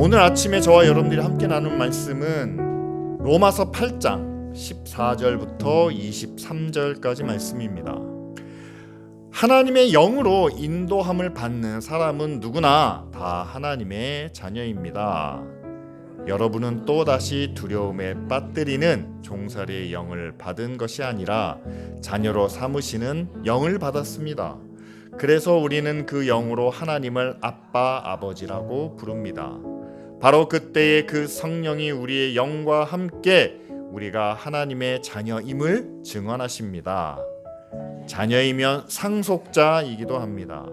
오늘 아침에 저와 여러분들이 함께 나눈 말씀은 로마서 8장 14절부터 23절까지 말씀입니다. 하나님의 영으로 인도함을 받는 사람은 누구나 다 하나님의 자녀입니다. 여러분은 또다시 두려움에 빠뜨리는 종살이의 영을 받은 것이 아니라 자녀로 삼으시는 영을 받았습니다. 그래서 우리는 그 영으로 하나님을 아빠, 아버지라고 부릅니다. 바로 그때의 그 성령이 우리의 영과 함께 우리가 하나님의 자녀임을 증언하십니다. 자녀이면 상속자이기도 합니다.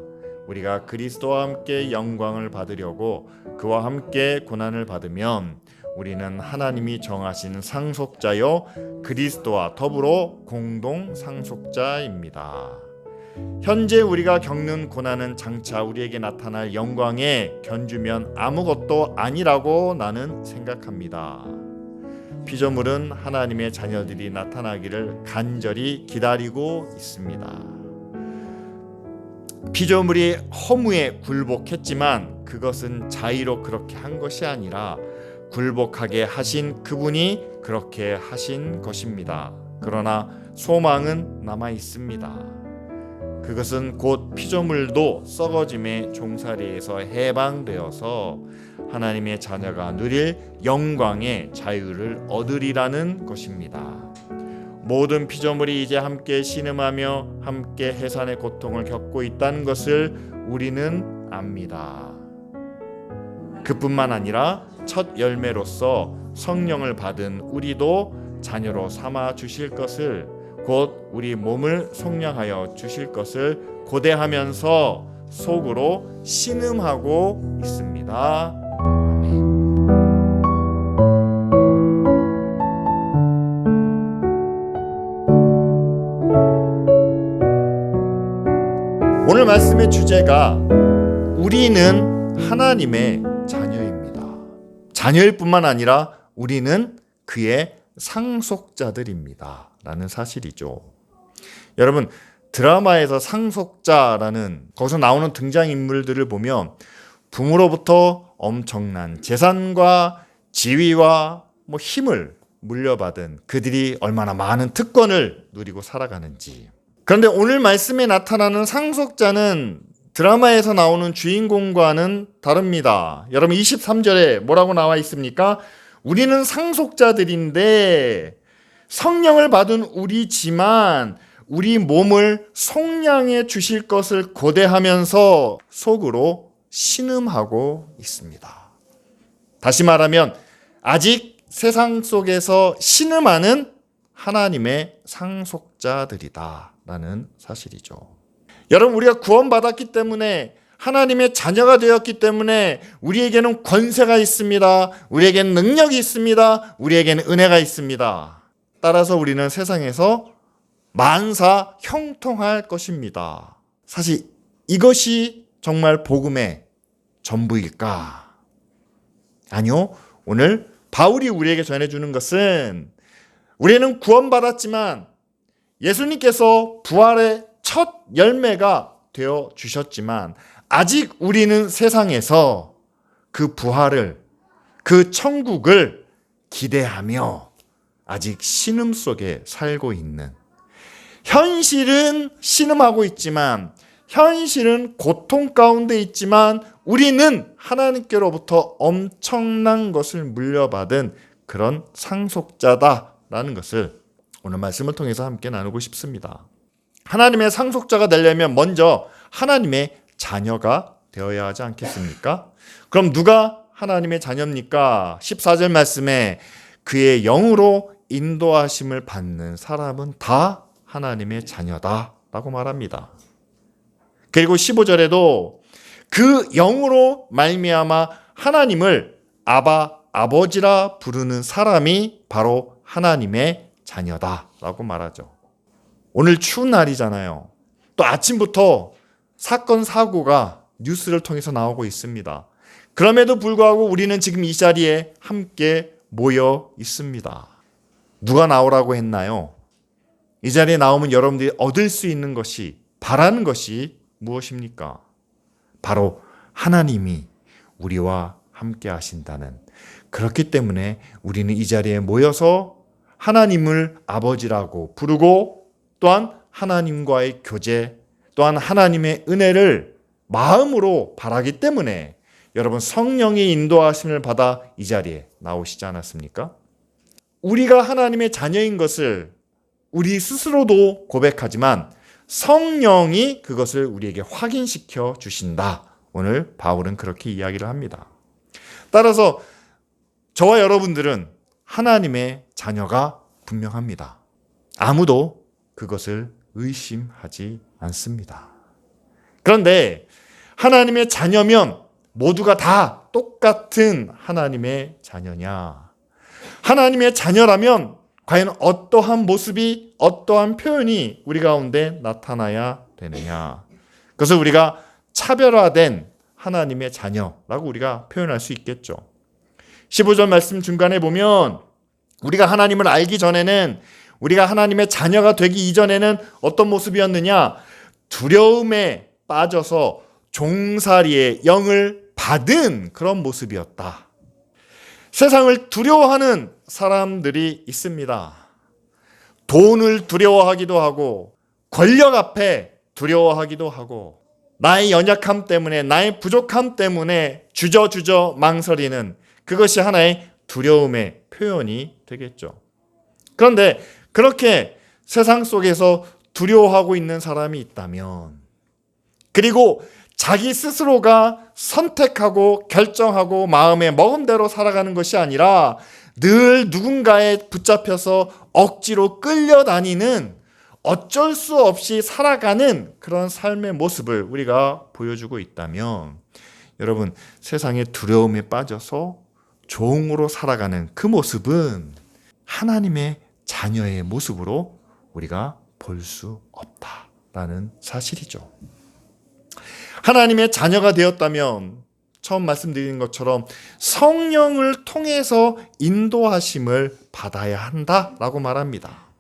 우리가 그리스도와 함께 영광을 받으려고 그와 함께 고난을 받으면 우리는 하나님이 정하신 상속자요 그리스도와 더불어 공동 상속자입니다. 현재 우리가 겪는 고난은 장차 우리에게 나타날 영광에 견주면 아무것도 아니라고 나는 생각합니다. 피조물은 하나님의 자녀들이 나타나기를 간절히 기다리고 있습니다. 피조물이 허무에 굴복했지만 그것은 자의로 그렇게 한 것이 아니라 굴복하게 하신 그분이 그렇게 하신 것입니다. 그러나 소망은 남아 있습니다. 그것은 곧 피조물도 썩어짐의 종살이에서 해방되어서 하나님의 자녀가 누릴 영광의 자유를 얻으리라는 것입니다. 모든 피조물이 이제 함께 신음하며 함께 해산의 고통을 겪고 있다는 것을 우리는 압니다. 그뿐만 아니라 첫 열매로서 성령을 받은 우리도 자녀로 삼아 주실 것을, 곧 우리 몸을 속량하여 주실 것을 고대하면서 속으로 신음하고 있습니다. 오늘 말씀의 주제가 우리는 하나님의 자녀입니다. 자녀일 뿐만 아니라 우리는 그의 상속자들입니다 라는 사실이죠. 여러분, 드라마에서 상속자라는 거기서 나오는 등장인물들을 보면 부모로부터 엄청난 재산과 지위와 힘을 물려받은 그들이 얼마나 많은 특권을 누리고 살아가는지. 그런데 오늘 말씀에 나타나는 상속자는 드라마에서 나오는 주인공과는 다릅니다. 여러분 23절에 뭐라고 나와 있습니까? 우리는 상속자들인데 성령을 받은 우리지만 우리 몸을 속량해 주실 것을 고대하면서 속으로 신음하고 있습니다. 다시 말하면 아직 세상 속에서 신음하는 하나님의 상속자들이다 라는 사실이죠. 여러분, 우리가 구원받았기 때문에 하나님의 자녀가 되었기 때문에 우리에게는 권세가 있습니다. 우리에게는 능력이 있습니다. 우리에게는 은혜가 있습니다. 따라서 우리는 세상에서 만사 형통할 것입니다. 사실 이것이 정말 복음의 전부일까? 아니요. 오늘 바울이 우리에게 전해주는 것은 우리는 구원받았지만 예수님께서 부활의 첫 열매가 되어 주셨지만 아직 우리는 세상에서 그 부활을, 그 천국을 기대하며 아직 신음 속에 살고 있는, 현실은 신음하고 있지만, 현실은 고통 가운데 있지만 우리는 하나님께로부터 엄청난 것을 물려받은 그런 상속자다라는 것을 오늘 말씀을 통해서 함께 나누고 싶습니다. 하나님의 상속자가 되려면 먼저 하나님의 자녀가 되어야 하지 않겠습니까? 그럼 누가 하나님의 자녀입니까? 14절 말씀에 그의 영으로 인도하심을 받는 사람은 다 하나님의 자녀다 라고 말합니다. 그리고 15절에도 그 영으로 말미암아 하나님을 아바, 아버지라 부르는 사람이 바로 하나님의 자녀다 라고 말하죠. 오늘 추운 날이잖아요. 또 아침부터 사건, 사고가 뉴스를 통해서 나오고 있습니다. 그럼에도 불구하고 우리는 지금 이 자리에 함께 모여 있습니다. 누가 나오라고 했나요? 이 자리에 나오면 여러분들이 얻을 수 있는 것이, 바라는 것이 무엇입니까? 바로 하나님이 우리와 함께 하신다는, 그렇기 때문에 우리는 이 자리에 모여서 하나님을 아버지라고 부르고 또한 하나님과의 교제, 또한 하나님의 은혜를 마음으로 바라기 때문에 여러분 성령의 인도하심을 받아 이 자리에 나오시지 않았습니까? 우리가 하나님의 자녀인 것을 우리 스스로도 고백하지만 성령이 그것을 우리에게 확인시켜 주신다. 오늘 바울은 그렇게 이야기를 합니다. 따라서 저와 여러분들은 하나님의 자녀가 분명합니다. 아무도 그것을 의심하지 않습니다. 그런데 하나님의 자녀면 모두가 다 똑같은 하나님의 자녀냐? 하나님의 자녀라면 과연 어떠한 모습이, 어떠한 표현이 우리 가운데 나타나야 되느냐? 그것을 우리가 차별화된 하나님의 자녀라고 우리가 표현할 수 있겠죠. 15절 말씀 중간에 보면 우리가 하나님을 알기 전에는, 우리가 하나님의 자녀가 되기 이전에는 어떤 모습이었느냐? 두려움에 빠져서 종살이의 영을 받은 그런 모습이었다. 세상을 두려워하는 사람들이 있습니다. 돈을 두려워하기도 하고, 권력 앞에 두려워하기도 하고, 나의 연약함 때문에, 나의 부족함 때문에 주저주저 망설이는, 그것이 하나의 두려움의 표현이 되겠죠. 그런데 그렇게 세상 속에서 두려워하고 있는 사람이 있다면, 그리고 자기 스스로가 선택하고 결정하고 마음에 먹은 대로 살아가는 것이 아니라 늘 누군가에 붙잡혀서 억지로 끌려다니는, 어쩔 수 없이 살아가는 그런 삶의 모습을 우리가 보여주고 있다면, 여러분, 세상의 두려움에 빠져서 종으로 살아가는 그 모습은 하나님의 자녀의 모습으로 우리가 볼 수 없다라는 사실이죠. 하나님의 자녀가 되었다면 처음 말씀드린 것처럼 성령을 통해서 인도하심을 받아야 한다라고 말합니다.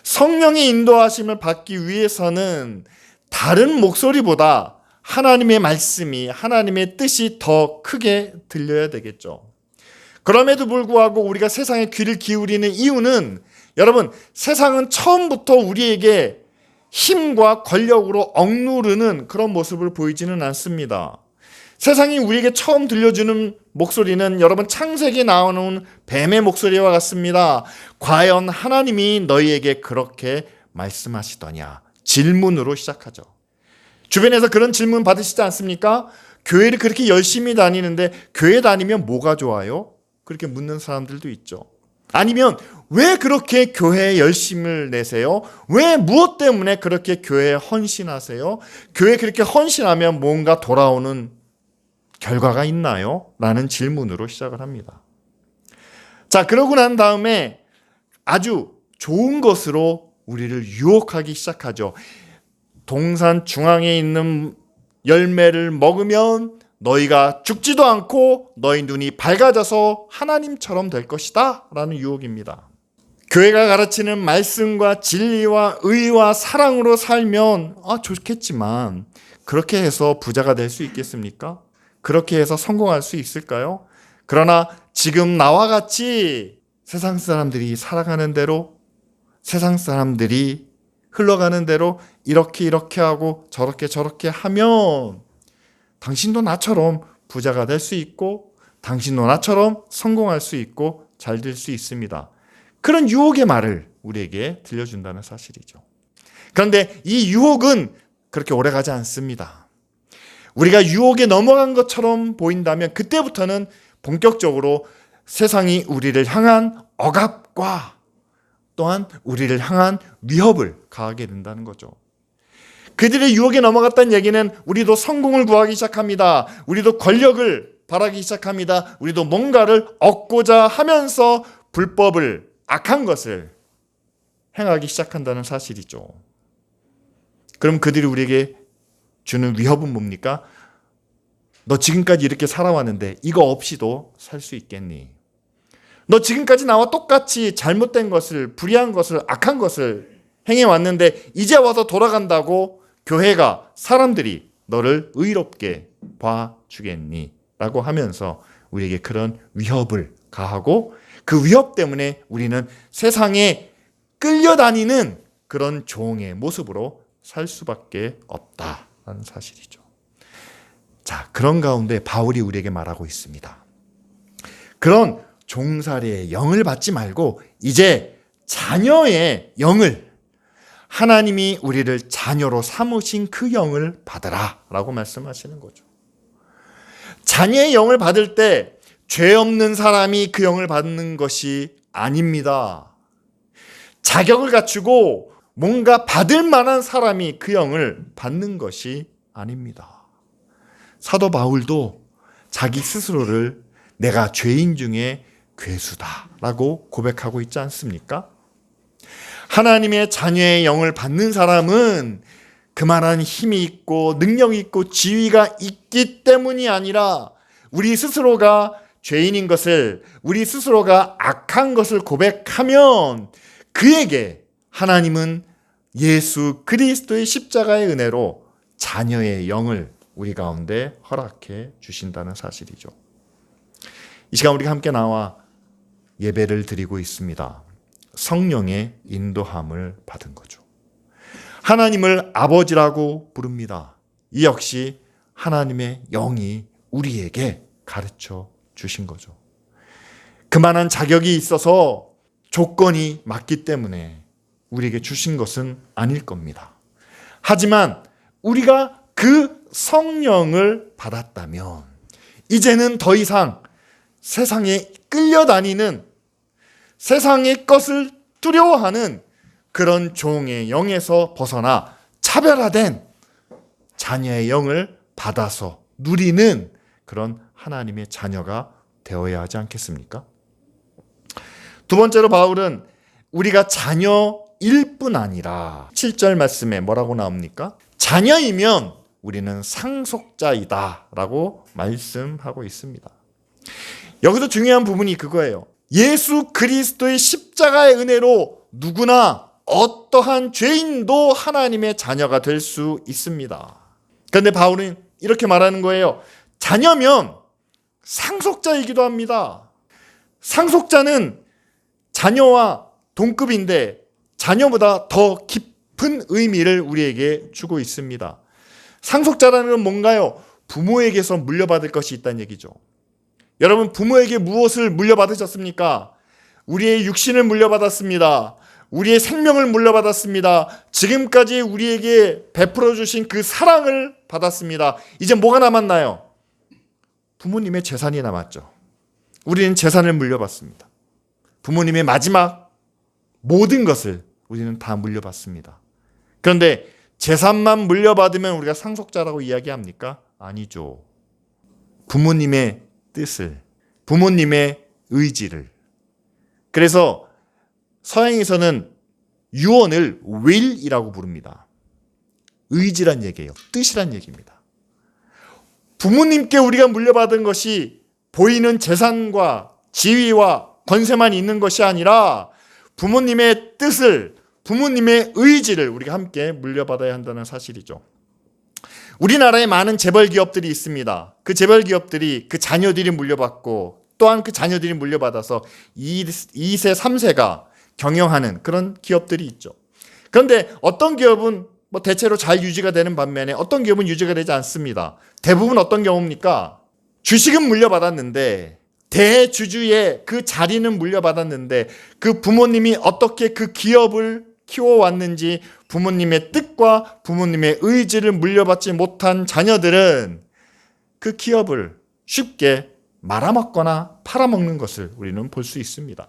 성령의 인도하심을 받기 위해서는 다른 목소리보다 하나님의 말씀이, 하나님의 뜻이 더 크게 들려야 되겠죠. 그럼에도 불구하고 우리가 세상에 귀를 기울이는 이유는, 여러분, 세상은 처음부터 우리에게 힘과 권력으로 억누르는 그런 모습을 보이지는 않습니다. 세상이 우리에게 처음 들려주는 목소리는 여러분 창세기에 나오는 뱀의 목소리와 같습니다. 과연 하나님이 너희에게 그렇게 말씀하시더냐? 질문으로 시작하죠. 주변에서 그런 질문 받으시지 않습니까? 교회를 그렇게 열심히 다니는데 교회 다니면 뭐가 좋아요? 그렇게 묻는 사람들도 있죠. 아니면 왜 그렇게 교회에 열심을 내세요? 왜 무엇 때문에 그렇게 교회에 헌신하세요? 교회에 그렇게 헌신하면 뭔가 돌아오는 결과가 있나요? 라는 질문으로 시작을 합니다. 자, 그러고 난 다음에 아주 좋은 것으로 우리를 유혹하기 시작하죠. 동산 중앙에 있는 열매를 먹으면 너희가 죽지도 않고 너희 눈이 밝아져서 하나님처럼 될 것이다 라는 유혹입니다. 교회가 가르치는 말씀과 진리와 의와 사랑으로 살면 좋겠지만 그렇게 해서 부자가 될 수 있겠습니까? 그렇게 해서 성공할 수 있을까요? 그러나 지금 나와 같이 세상 사람들이 살아가는 대로, 세상 사람들이 흘러가는 대로 이렇게 하고 저렇게 하면 당신도 나처럼 부자가 될 수 있고 당신도 나처럼 성공할 수 있고 잘 될 수 있습니다. 그런 유혹의 말을 우리에게 들려준다는 사실이죠. 그런데 이 유혹은 그렇게 오래가지 않습니다. 우리가 유혹에 넘어간 것처럼 보인다면 그때부터는 본격적으로 세상이 우리를 향한 억압과 또한 우리를 향한 위협을 가하게 된다는 거죠. 그들의 유혹에 넘어갔다는 얘기는 우리도 성공을 구하기 시작합니다. 우리도 권력을 바라기 시작합니다. 우리도 뭔가를 얻고자 하면서 불법을, 악한 것을 행하기 시작한다는 사실이죠. 그럼 그들이 우리에게 주는 위협은 뭡니까? 너 지금까지 이렇게 살아왔는데 이거 없이도 살 수 있겠니? 너 지금까지 나와 똑같이 잘못된 것을, 불의한 것을, 악한 것을 행해왔는데 이제 와서 돌아간다고 교회가, 사람들이 너를 의롭게 봐주겠니? 라고 하면서 우리에게 그런 위협을 가하고 그 위협 때문에 우리는 세상에 끌려다니는 그런 종의 모습으로 살 수밖에 없다는 사실이죠. 자, 그런 가운데 바울이 우리에게 말하고 있습니다. 그런 종살이의 영을 받지 말고 이제 자녀의 영을, 하나님이 우리를 자녀로 삼으신 그 영을 받으라 라고 말씀하시는 거죠. 자녀의 영을 받을 때 죄 없는 사람이 그 영을 받는 것이 아닙니다. 자격을 갖추고 뭔가 받을 만한 사람이 그 영을 받는 것이 아닙니다. 사도 바울도 자기 스스로를 내가 죄인 중에 괴수다라고 고백하고 있지 않습니까? 하나님의 자녀의 영을 받는 사람은 그만한 힘이 있고 능력이 있고 지위가 있기 때문이 아니라 우리 스스로가 죄인인 것을, 우리 스스로가 악한 것을 고백하면 그에게 하나님은 예수 그리스도의 십자가의 은혜로 자녀의 영을 우리 가운데 허락해 주신다는 사실이죠. 이 시간 우리가 함께 나와 예배를 드리고 있습니다. 성령의 인도함을 받은 거죠. 하나님을 아버지라고 부릅니다. 이 역시 하나님의 영이 우리에게 가르쳐 주신 거죠. 그만한 자격이 있어서 조건이 맞기 때문에 우리에게 주신 것은 아닐 겁니다. 하지만 우리가 그 성령을 받았다면 이제는 더 이상 세상에 끌려다니는, 세상의 것을 두려워하는 그런 종의 영에서 벗어나 차별화된 자녀의 영을 받아서 누리는 그런 하나님의 자녀가 되어야 하지 않겠습니까? 두 번째로 바울은 우리가 자녀일 뿐 아니라 7절 말씀에 뭐라고 나옵니까? 자녀이면 우리는 상속자이다 라고 말씀하고 있습니다. 여기서 중요한 부분이 그거예요. 예수 그리스도의 십자가의 은혜로 누구나 어떠한 죄인도 하나님의 자녀가 될 수 있습니다. 그런데 바울은 이렇게 말하는 거예요. 자녀면 상속자이기도 합니다. 상속자는 자녀와 동급인데 자녀보다 더 깊은 의미를 우리에게 주고 있습니다. 상속자라는 건 뭔가요? 부모에게서 물려받을 것이 있다는 얘기죠. 여러분, 부모에게 무엇을 물려받으셨습니까? 우리의 육신을 물려받았습니다. 우리의 생명을 물려받았습니다. 지금까지 우리에게 베풀어 주신 그 사랑을 받았습니다. 이제 뭐가 남았나요? 부모님의 재산이 남았죠. 우리는 재산을 물려받습니다. 부모님의 마지막 모든 것을 우리는 다 물려받습니다. 그런데 재산만 물려받으면 우리가 상속자라고 이야기합니까? 아니죠. 부모님의 뜻을, 부모님의 의지를. 그래서 서양에서는 유언을 will이라고 부릅니다. 의지란 얘기예요. 뜻이란 얘기입니다. 부모님께 우리가 물려받은 것이 보이는 재산과 지위와 권세만 있는 것이 아니라 부모님의 뜻을, 부모님의 의지를 우리가 함께 물려받아야 한다는 사실이죠. 우리나라에 많은 재벌 기업들이 있습니다. 그 재벌 기업들이 그 자녀들이 물려받고 또한 그 자녀들이 물려받아서 2세, 3세가 경영하는 그런 기업들이 있죠. 그런데 어떤 기업은 대체로 잘 유지가 되는 반면에 어떤 기업은 유지가 되지 않습니다. 대부분 어떤 경우입니까? 주식은 물려받았는데, 대주주의 그 자리는 물려받았는데 그 부모님이 어떻게 그 기업을 키워왔는지 부모님의 뜻과 부모님의 의지를 물려받지 못한 자녀들은 그 기업을 쉽게 말아먹거나 팔아먹는 것을 우리는 볼 수 있습니다.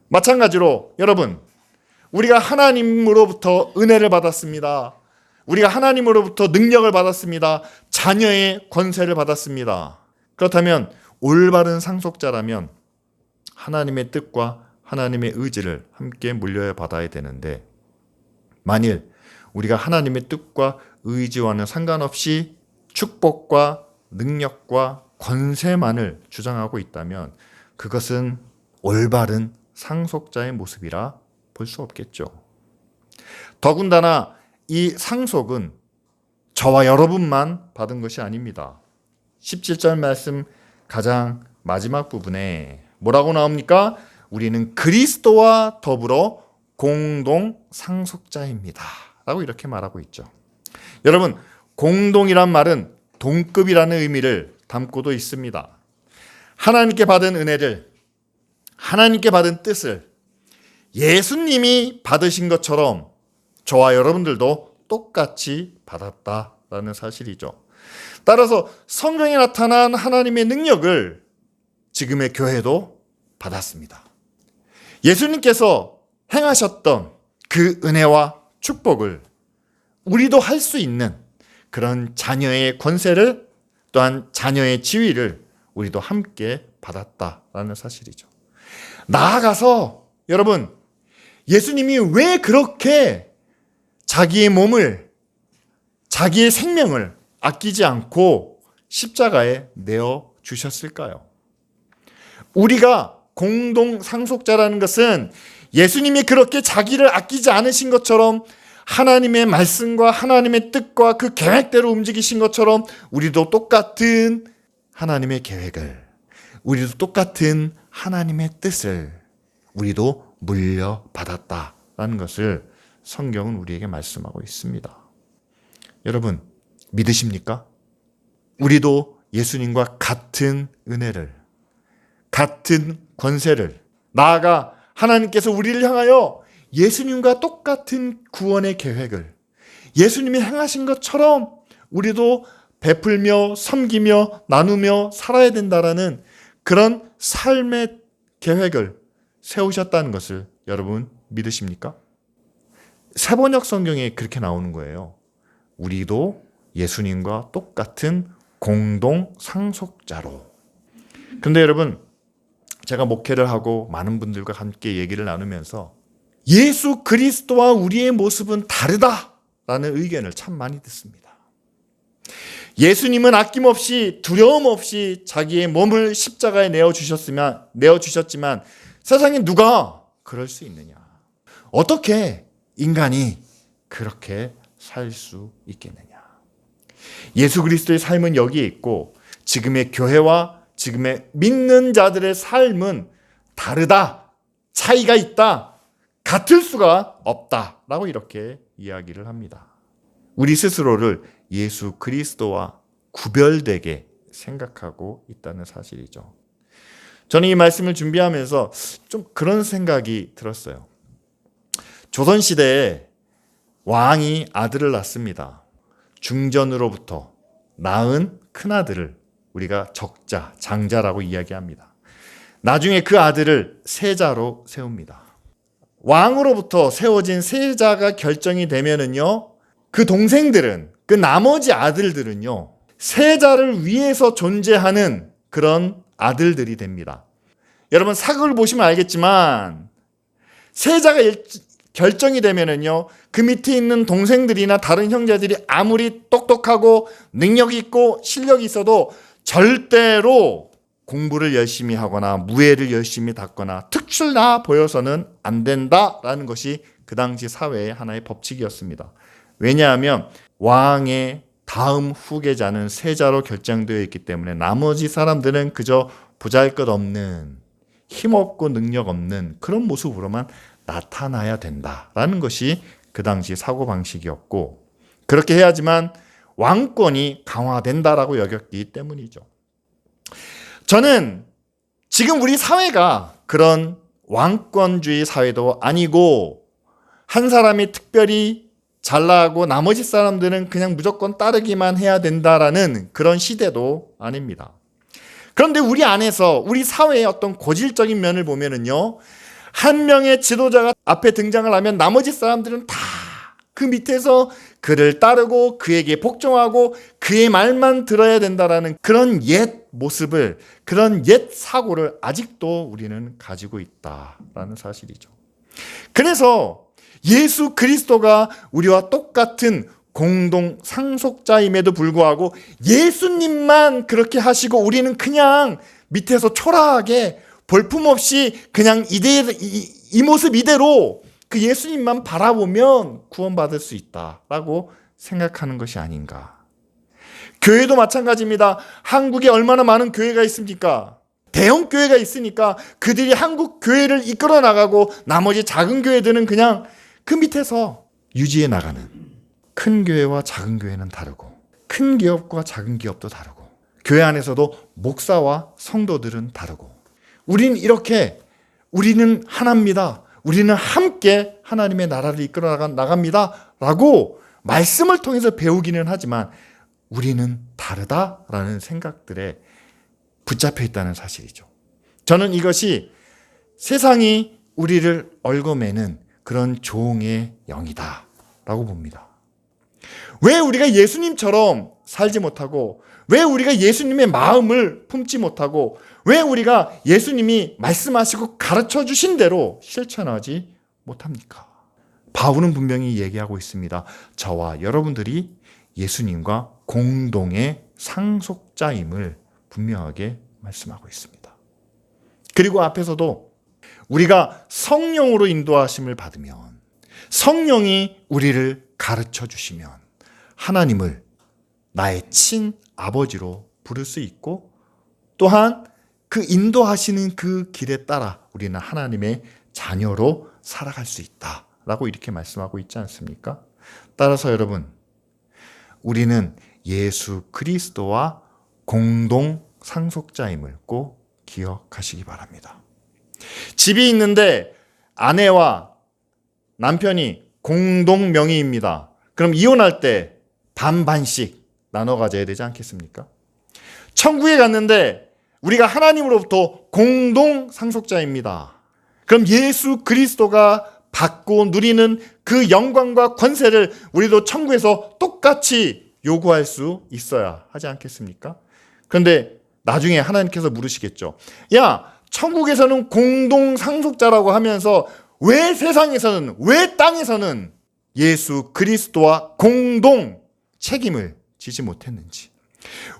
마찬가지로 여러분, 우리가 하나님으로부터 은혜를 받았습니다. 우리가 하나님으로부터 능력을 받았습니다. 자녀의 권세를 받았습니다. 그렇다면 올바른 상속자라면 하나님의 뜻과 하나님의 의지를 함께 물려받아야 되는데, 만일 우리가 하나님의 뜻과 의지와는 상관없이 축복과 능력과 권세만을 주장하고 있다면 그것은 올바른 상속자의 모습이라 볼 수 없겠죠. 더군다나 이 상속은 저와 여러분만 받은 것이 아닙니다. 17절 말씀 가장 마지막 부분에 뭐라고 나옵니까? 우리는 그리스도와 더불어 공동 상속자입니다. 라고 이렇게 말하고 있죠. 여러분, 공동이란 말은 동급이라는 의미를 담고도 있습니다. 하나님께 받은 은혜를, 하나님께 받은 뜻을 예수님이 받으신 것처럼 저와 여러분들도 똑같이 받았다라는 사실이죠. 따라서 성경에 나타난 하나님의 능력을 지금의 교회도 받았습니다. 예수님께서 행하셨던 그 은혜와 축복을 우리도 할 수 있는 그런 자녀의 권세를, 또한 자녀의 지위를 우리도 함께 받았다라는 사실이죠. 나아가서 여러분, 예수님이 왜 그렇게 자기의 몸을, 자기의 생명을 아끼지 않고 십자가에 내어 주셨을까요? 우리가 공동 상속자라는 것은 예수님이 그렇게 자기를 아끼지 않으신 것처럼 하나님의 말씀과 하나님의 뜻과 그 계획대로 움직이신 것처럼 우리도 똑같은 하나님의 계획을, 우리도 똑같은 하나님의 뜻을 우리도 물려받았다라는 것을 성경은 우리에게 말씀하고 있습니다. 여러분, 믿으십니까? 우리도 예수님과 같은 은혜를, 같은 권세를, 나아가 하나님께서 우리를 향하여 예수님과 똑같은 구원의 계획을 예수님이 행하신 것처럼 우리도 베풀며 섬기며 나누며 살아야 된다라는 그런 삶의 계획을 세우셨다는 것을 여러분 믿으십니까? 세번역 성경에 그렇게 나오는 거예요. 우리도 예수님과 똑같은 공동 상속자로. 그런데 여러분, 제가 목회를 하고 많은 분들과 함께 얘기를 나누면서 예수 그리스도와 우리의 모습은 다르다라는 의견을 참 많이 듣습니다. 예수님은 아낌없이 두려움 없이 자기의 몸을 십자가에 내어주셨지만 세상에 누가 그럴 수 있느냐? 어떻게 인간이 그렇게 살 수 있겠느냐? 예수 그리스도의 삶은 여기에 있고 지금의 교회와 지금의 믿는 자들의 삶은 다르다, 차이가 있다, 같을 수가 없다라고 이렇게 이야기를 합니다. 우리 스스로를 예수 그리스도와 구별되게 생각하고 있다는 사실이죠. 저는 이 말씀을 준비하면서 좀 그런 생각이 들었어요. 조선시대에 왕이 아들을 낳습니다. 중전으로부터 낳은 큰아들을 우리가 적자, 장자라고 이야기합니다. 나중에 그 아들을 세자로 세웁니다. 왕으로부터 세워진 세자가 결정이 되면은요, 그 동생들은, 그 나머지 아들들은요, 세자를 위해서 존재하는 그런 아들들이 됩니다. 여러분, 사극을 보시면 알겠지만 세자가 결정이 되면은요, 그 밑에 있는 동생들이나 다른 형제들이 아무리 똑똑하고 능력이 있고 실력이 있어도 절대로 공부를 열심히 하거나 무예를 열심히 닦거나 특출나 보여서는 안 된다라는 것이 그 당시 사회의 하나의 법칙이었습니다. 왜냐하면 왕의 다음 후계자는 세자로 결정되어 있기 때문에 나머지 사람들은 그저 보잘것없는, 힘없고 능력 없는 그런 모습으로만 나타나야 된다라는 것이 그 당시 사고방식이었고, 그렇게 해야지만 왕권이 강화된다라고 여겼기 때문이죠. 저는 지금 우리 사회가 그런 왕권주의 사회도 아니고 한 사람이 특별히 잘나고 나머지 사람들은 그냥 무조건 따르기만 해야 된다라는 그런 시대도 아닙니다. 그런데 우리 안에서 우리 사회의 어떤 고질적인 면을 보면은요, 한 명의 지도자가 앞에 등장을 하면 나머지 사람들은 다 그 밑에서 그를 따르고 그에게 복종하고 그의 말만 들어야 된다라는 그런 옛 모습을, 그런 옛 사고를 아직도 우리는 가지고 있다라는 사실이죠. 그래서 예수 그리스도가 우리와 똑같은 공동 상속자임에도 불구하고 예수님만 그렇게 하시고 우리는 그냥 밑에서 초라하게 볼품없이 그냥 이 모습 이대로 그 예수님만 바라보면 구원받을 수 있다라고 생각하는 것이 아닌가. 교회도 마찬가지입니다. 한국에 얼마나 많은 교회가 있습니까? 대형 교회가 있으니까 그들이 한국 교회를 이끌어 나가고 나머지 작은 교회들은 그냥 그 밑에서 유지해 나가는. 큰 교회와 작은 교회는 다르고 큰 기업과 작은 기업도 다르고 교회 안에서도 목사와 성도들은 다르고 우리는 하나입니다. 우리는 함께 하나님의 나라를 이끌어 나갑니다. 라고 말씀을 통해서 배우기는 하지만 우리는 다르다라는 생각들에 붙잡혀 있다는 사실이죠. 저는 이것이 세상이 우리를 얽어매는 그런 종의 영이다 라고 봅니다. 왜 우리가 예수님처럼 살지 못하고, 왜 우리가 예수님의 마음을 품지 못하고, 왜 우리가 예수님이 말씀하시고 가르쳐 주신 대로 실천하지 못합니까? 바울은 분명히 얘기하고 있습니다. 저와 여러분들이 예수님과 공동의 상속자임을 분명하게 말씀하고 있습니다. 그리고 앞에서도 우리가 성령으로 인도하심을 받으면, 성령이 우리를 가르쳐 주시면 하나님을 나의 친아버지로 부를 수 있고, 또한 그 인도하시는 그 길에 따라 우리는 하나님의 자녀로 살아갈 수 있다라고 이렇게 말씀하고 있지 않습니까? 따라서 여러분, 우리는 예수 그리스도와 공동 상속자임을 꼭 기억하시기 바랍니다. 집이 있는데 아내와 남편이 공동 명의입니다. 그럼 이혼할 때 반반씩 나눠 가져야 되지 않겠습니까? 천국에 갔는데 우리가 하나님으로부터 공동 상속자입니다. 그럼 예수 그리스도가 받고 누리는 그 영광과 권세를 우리도 천국에서 똑같이 요구할 수 있어야 하지 않겠습니까? 그런데 나중에 하나님께서 물으시겠죠. 야, 천국에서는 공동 상속자라고 하면서 왜 세상에서는, 왜 땅에서는 예수 그리스도와 공동 책임을 지지 못했는지,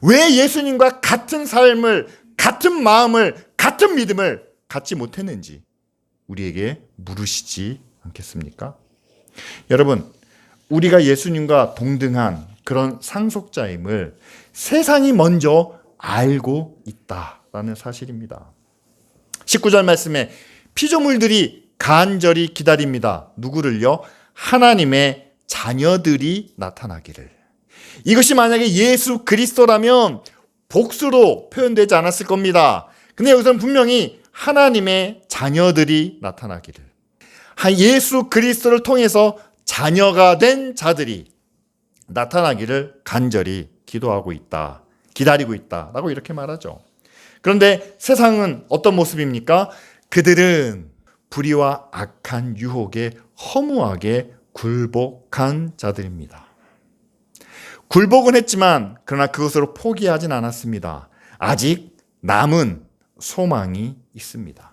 왜 예수님과 같은 삶을, 같은 마음을, 같은 믿음을 갖지 못했는지 우리에게 물으시지 않겠습니까? 여러분, 우리가 예수님과 동등한 그런 상속자임을 세상이 먼저 알고 있다라는 사실입니다. 19절 말씀에 피조물들이 간절히 기다립니다. 누구를요? 하나님의 자녀들이 나타나기를. 이것이 만약에 예수 그리스도라면 복수로 표현되지 않았을 겁니다. 근데 여기서는 분명히 하나님의 자녀들이 나타나기를, 예수 그리스도를 통해서 자녀가 된 자들이 나타나기를 간절히 기도하고 있다, 기다리고 있다라고 이렇게 말하죠. 그런데 세상은 어떤 모습입니까? 그들은 불의와 악한 유혹에 허무하게 굴복한 자들입니다. 굴복은 했지만 그러나 그것으로 포기하진 않았습니다. 아직 남은 소망이 있습니다.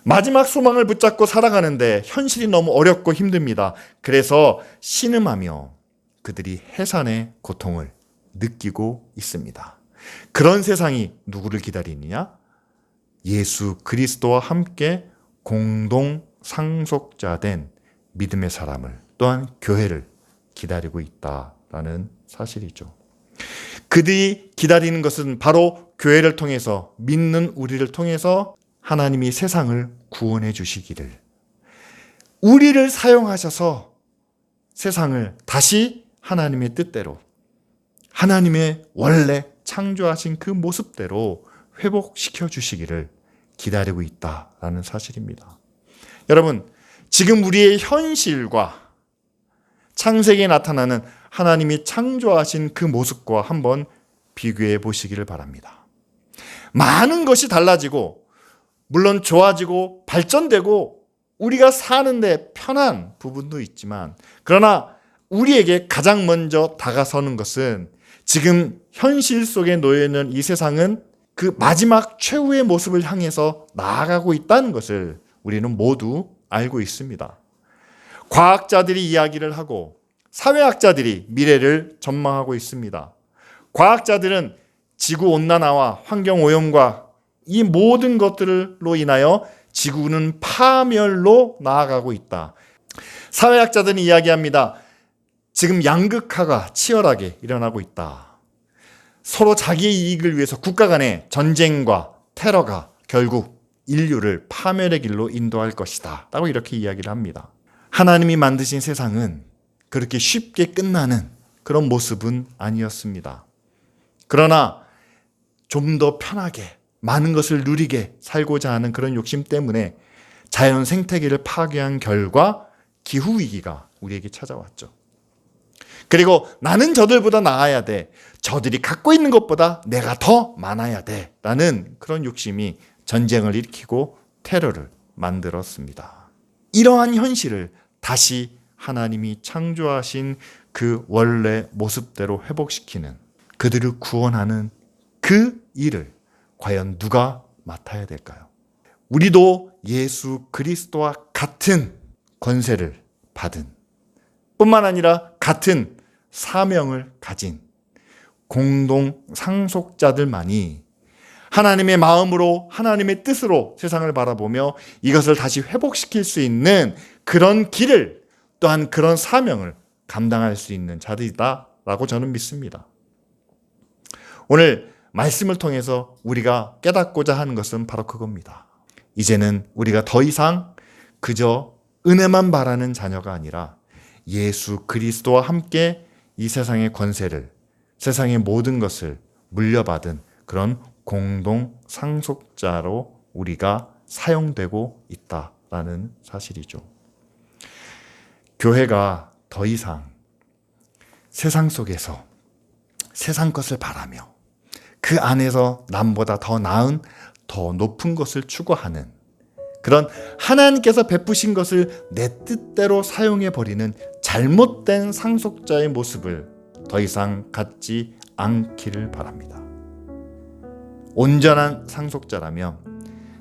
마지막 소망을 붙잡고 살아가는데 현실이 너무 어렵고 힘듭니다. 그래서 신음하며 그들이 해산의 고통을 느끼고 있습니다. 그런 세상이 누구를 기다리느냐? 예수 그리스도와 함께 공동 상속자 된 믿음의 사람을, 또한 교회를 기다리고 있다라는 사실이죠. 그들이 기다리는 것은 바로 교회를 통해서, 믿는 우리를 통해서 하나님이 세상을 구원해 주시기를, 우리를 사용하셔서 세상을 다시 하나님의 뜻대로, 하나님의 원래 창조하신 그 모습대로 회복시켜 주시기를 기다리고 있다라는 사실입니다. 여러분, 지금 우리의 현실과 창세기에 나타나는 하나님이 창조하신 그 모습과 한번 비교해 보시기를 바랍니다. 많은 것이 달라지고, 물론 좋아지고 발전되고 우리가 사는데 편한 부분도 있지만, 그러나 우리에게 가장 먼저 다가서는 것은, 지금 현실 속에 놓여있는 이 세상은 그 마지막 최후의 모습을 향해서 나아가고 있다는 것을 우리는 모두 알고 있습니다. 과학자들이 이야기를 하고 사회학자들이 미래를 전망하고 있습니다. 과학자들은 지구온난화와 환경오염과 이 모든 것들로 인하여 지구는 파멸로 나아가고 있다. 사회학자들은 이야기합니다. 지금 양극화가 치열하게 일어나고 있다. 서로 자기의 이익을 위해서 국가 간의 전쟁과 테러가 결국 인류를 파멸의 길로 인도할 것이다 라고 이렇게 이야기를 합니다. 하나님이 만드신 세상은 그렇게 쉽게 끝나는 그런 모습은 아니었습니다. 그러나 좀 더 편하게 많은 것을 누리게 살고자 하는 그런 욕심 때문에 자연 생태계를 파괴한 결과 기후위기가 우리에게 찾아왔죠. 그리고 나는 저들보다 나아야 돼. 저들이 갖고 있는 것보다 내가 더 많아야 돼. 라는 그런 욕심이 전쟁을 일으키고 테러를 만들었습니다. 이러한 현실을 다시 하나님이 창조하신 그 원래 모습대로 회복시키는, 그들을 구원하는 그 일을 과연 누가 맡아야 될까요? 우리도 예수 그리스도와 같은 권세를 받은, 뿐만 아니라 같은 사명을 가진 공동 상속자들만이 하나님의 마음으로, 하나님의 뜻으로 세상을 바라보며 이것을 다시 회복시킬 수 있는 그런 길을, 또한 그런 사명을 감당할 수 있는 자들이다라고 저는 믿습니다. 오늘 말씀을 통해서 우리가 깨닫고자 하는 것은 바로 그겁니다. 이제는 우리가 더 이상 그저 은혜만 바라는 자녀가 아니라 예수 그리스도와 함께 이 세상의 권세를, 세상의 모든 것을 물려받은 그런 공동 상속자로 우리가 사용되고 있다라는 사실이죠. 교회가 더 이상 세상 속에서 세상 것을 바라며 그 안에서 남보다 더 나은, 더 높은 것을 추구하는 그런 하나님께서 베푸신 것을 내 뜻대로 사용해버리는 잘못된 상속자의 모습을 더 이상 갖지 않기를 바랍니다. 온전한 상속자라면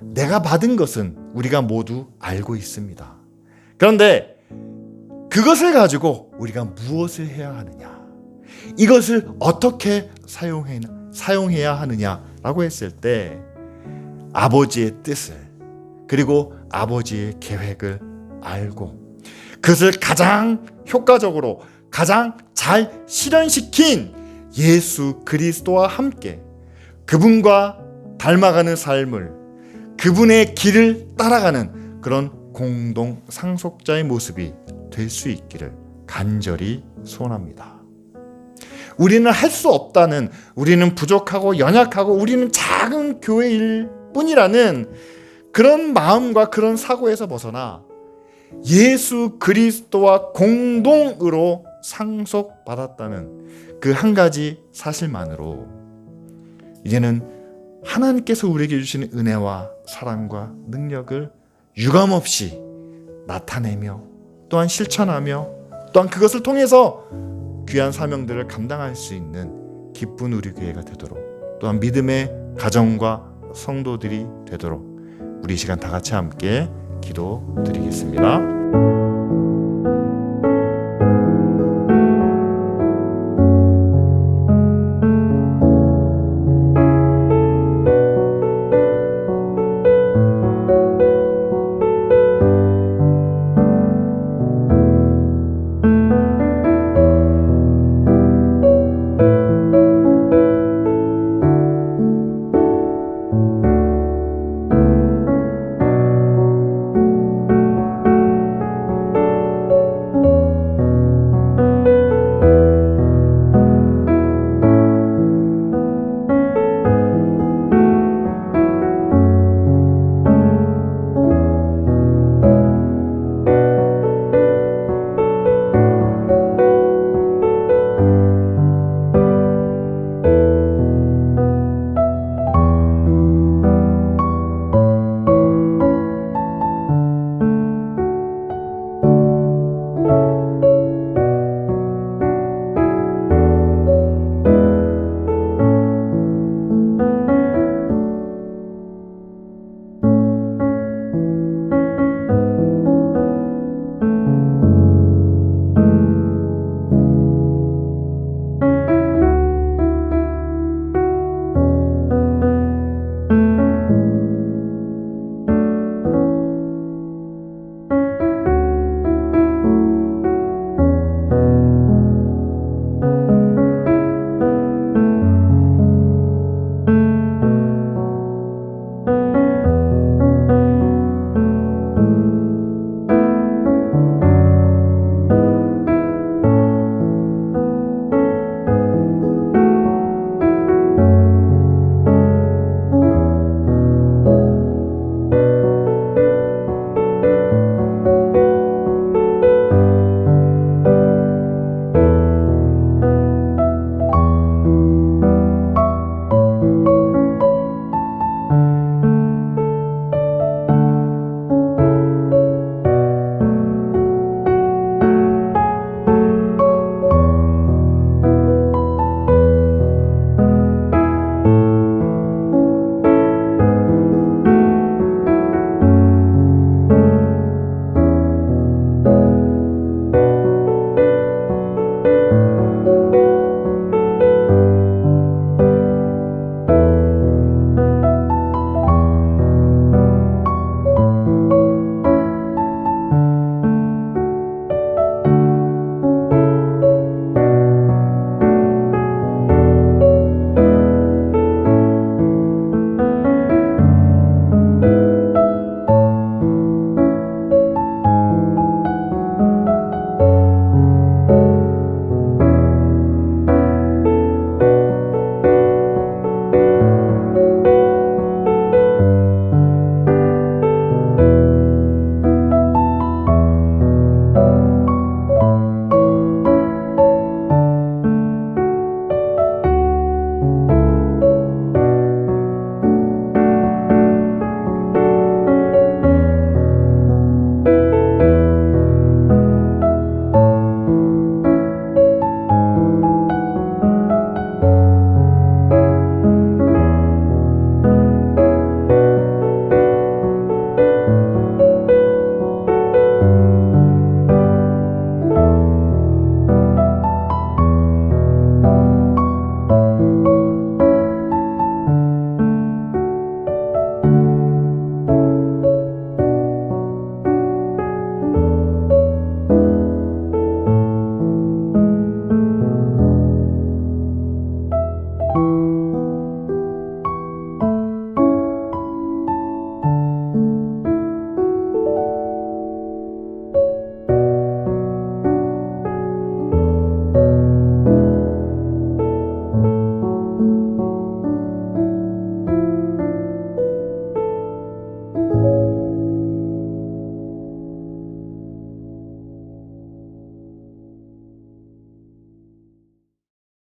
내가 받은 것은 우리가 모두 알고 있습니다. 그런데 그것을 가지고 우리가 무엇을 해야 하느냐, 이것을 어떻게 사용해야 하느냐라고 했을 때 아버지의 뜻을, 그리고 아버지의 계획을 알고 그것을 가장 효과적으로, 가장 잘 실현시킨 예수 그리스도와 함께 그분과 닮아가는 삶을, 그분의 길을 따라가는 그런 공동 상속자의 모습이 될 수 있기를 간절히 소원합니다. 우리는 할 수 없다는, 우리는 부족하고 연약하고 우리는 작은 교회일 뿐이라는 그런 마음과 그런 사고에서 벗어나 예수 그리스도와 공동으로 상속받았다는 그 한 가지 사실만으로 이제는 하나님께서 우리에게 주시는 은혜와 사랑과 능력을 유감없이 나타내며, 또한 실천하며, 또한 그것을 통해서 귀한 사명들을 감당할 수 있는 기쁜 우리 교회가 되도록, 또한 믿음의 가정과 성도들이 되도록 우리 시간 다 같이 함께 기도드리겠습니다.